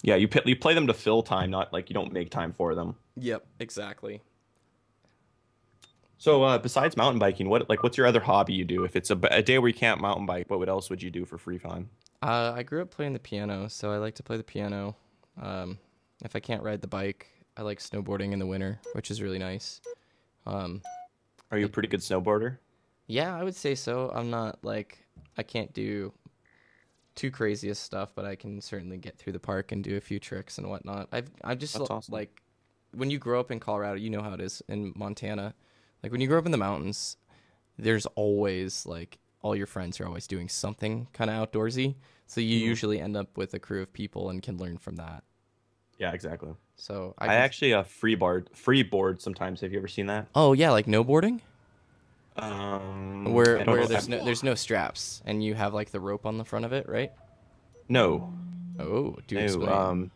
Yeah, you play them to fill time, not like you don't make time for them. Yep, exactly. So besides mountain biking, what's your other hobby you do? If it's a day where you can't mountain bike, what else would you do for free time? I grew up playing the piano, so I like to play the piano. Um, if I can't ride the bike, I like snowboarding in the winter, which is really nice. Um, Are you a it, pretty good snowboarder? yeah, I would say so. I'm not like I can't do too craziest stuff, but I can certainly get through the park and do a few tricks and whatnot. I just That's awesome. like when you grow up in Colorado, you know how it is in Montana. Like when you grow up in the mountains, there's always like all your friends are always doing something kind of outdoorsy. So you Mhm. usually end up with a crew of people and can learn from that. Yeah, exactly. So I I can. actually freeboard sometimes. Have you ever seen that? Oh yeah, like no boarding, I don't where know. there's no straps and you have like the rope on the front of it, right? No, Oh, do no. explain.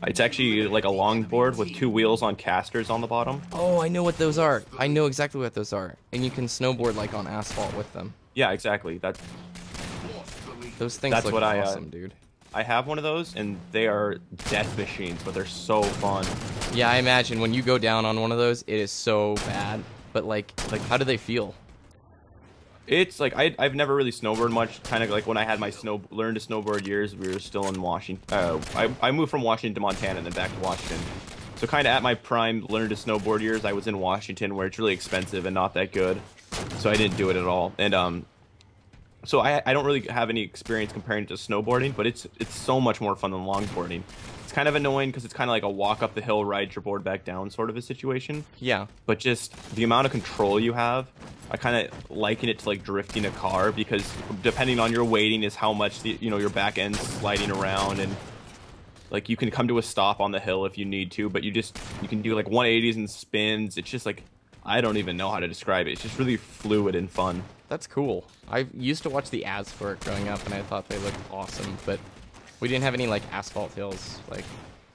It's actually like a longboard with two wheels on casters on the bottom. Oh, I know what those are. I know exactly what those are. And you can snowboard like on asphalt with them. Yeah, exactly. Those things That's look what awesome, dude. I have one of those, and they are death machines, but they're so fun. Yeah, I imagine when you go down on one of those, it is so bad. But like how do they feel? It's like I've never really snowboarded much. Kind of like when I had my learn to snowboard years, we were still in Washington. I moved from Washington to Montana and then back to Washington. So kind of at my prime learn to snowboard years, I was in Washington where it's really expensive and not that good. So I didn't do it at all. And so I don't really have any experience comparing it to snowboarding, but it's so much more fun than longboarding. It's kind of annoying because it's kind of like a walk up the hill, ride your board back down sort of a situation. Yeah. But just the amount of control you have, I kind of liken it to like drifting a car because depending on your weighting is how much your back end's sliding around, and like you can come to a stop on the hill if you need to, but you can do like 180s and spins. It's just like I don't even know how to describe it. It's just really fluid and fun. That's cool. I used to watch the ads for it growing up and I thought they looked awesome, but we didn't have any like asphalt hills. Like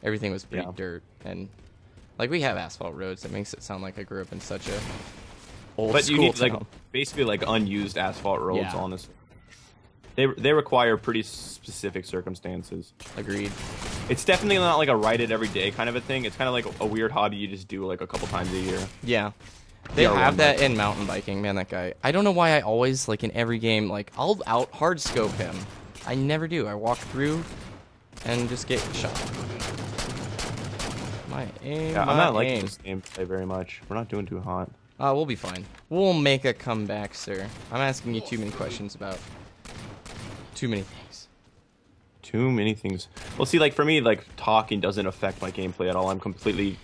everything was pretty Yeah. dirt and like we have asphalt roads. That makes it sound like I grew up in such a old But you school need like town. basically like unused asphalt roads, Yeah, honestly. They require pretty specific circumstances. agreed. It's definitely not like a ride it every day kind of a thing. It's kind of like a weird hobby you just do like a couple times a year. Yeah. They have PR1 that bike. in mountain biking, man. That guy. I don't know why I always like in every game like I'll out hard scope him. I never do. I walk through and just get shot. My aim, Yeah, I'm my not liking aim. this gameplay very much. We're not doing too hot. We'll be fine. We'll make a comeback, sir. I'm asking you too many questions about too many things. Too many things. Well, see, like for me, like talking doesn't affect my gameplay at all. I'm completely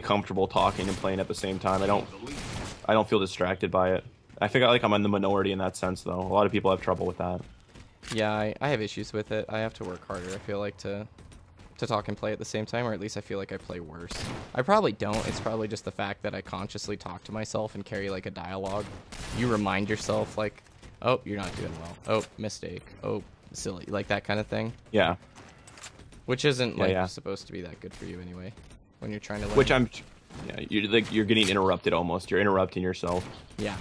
comfortable talking and playing at the same time. I don't feel distracted by it. I feel like I'm in the minority in that sense, though. A lot of people have trouble with that. Yeah, I have issues with it. I have to work harder. I feel like to talk and play at the same time, or at least I feel like I play worse. I probably don't. It's probably just the fact that I consciously talk to myself and carry like a dialogue. You remind yourself like, oh, you're not doing well. Oh, mistake. Oh, silly. Like that kind of thing. Yeah, Which isn't like yeah. supposed to be that good for you anyway. When you're trying to learn. Which yeah, you're getting interrupted almost. You're interrupting yourself. Yeah.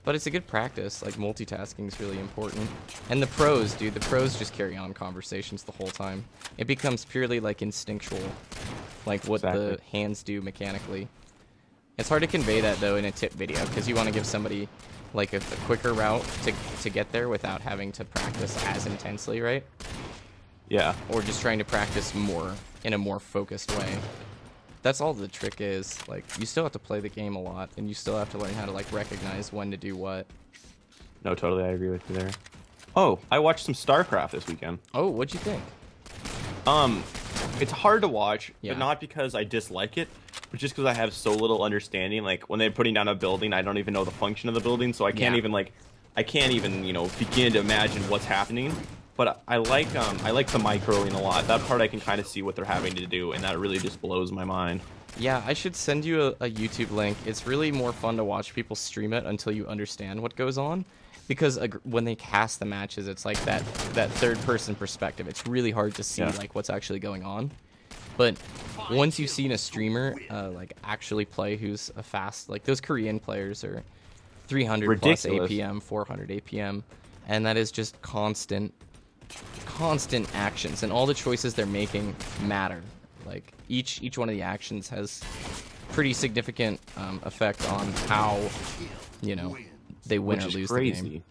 But it's a good practice. Like multitasking is really important. And the pros, dude, the pros just carry on conversations the whole time. It becomes purely like instinctual, like what Exactly. the hands do mechanically. It's hard to convey that though in a tip video because you want to give somebody like a quicker route to get there without having to practice as intensely, right? Yeah. Or just trying to practice more in a more focused way. That's all the trick is. Like, you still have to play the game a lot, and you still have to learn how to, like, recognize when to do what. No, totally. I agree with you there. Oh, I watched some StarCraft this weekend. Oh, what'd you think? Um, it's hard to watch, Yeah. but not because I dislike it, but just because I have so little understanding. Like when they're putting down a building, I don't even know the function of the building, so Yeah. I can't even begin to imagine what's happening. But I like the microing a lot. That part I can kind of see what they're having to do, and that really just blows my mind. Yeah, I should send you a YouTube link. It's really more fun to watch people stream it until you understand what goes on. Because when they cast the matches, it's like that third-person perspective. It's really hard to see Yeah. like what's actually going on. But once you've seen a streamer like actually play who's a fast, like those Korean players are 300 plus Ridiculous. APM, 400 APM, and that is just constant constant actions, and all the choices they're making matter. Like each one of the actions has pretty significant effect on how, you know, they win or lose the game.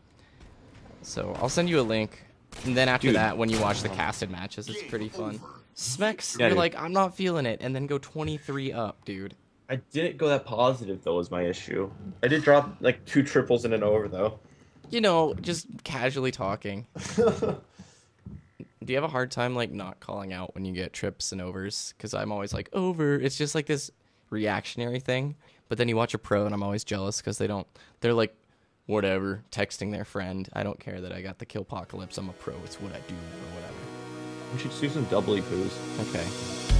So I'll send you a link, and then after that, when you watch the casted matches, it's pretty fun. Smecks, you're like, I'm not feeling it, and then go 23 up, dude. I didn't go that positive, though, was my issue. I did drop, like, 2 triples in an over, though. You know, just casually talking. Do you have a hard time, like, not calling out when you get trips and overs? Because I'm always like, over. It's just, like, this reactionary thing. But then you watch a pro, and I'm always jealous because they're like, whatever, texting their friend. I don't care that I got the killpocalypse. I'm a pro. It's what I do, or whatever. We should do some doubly poos. Okay.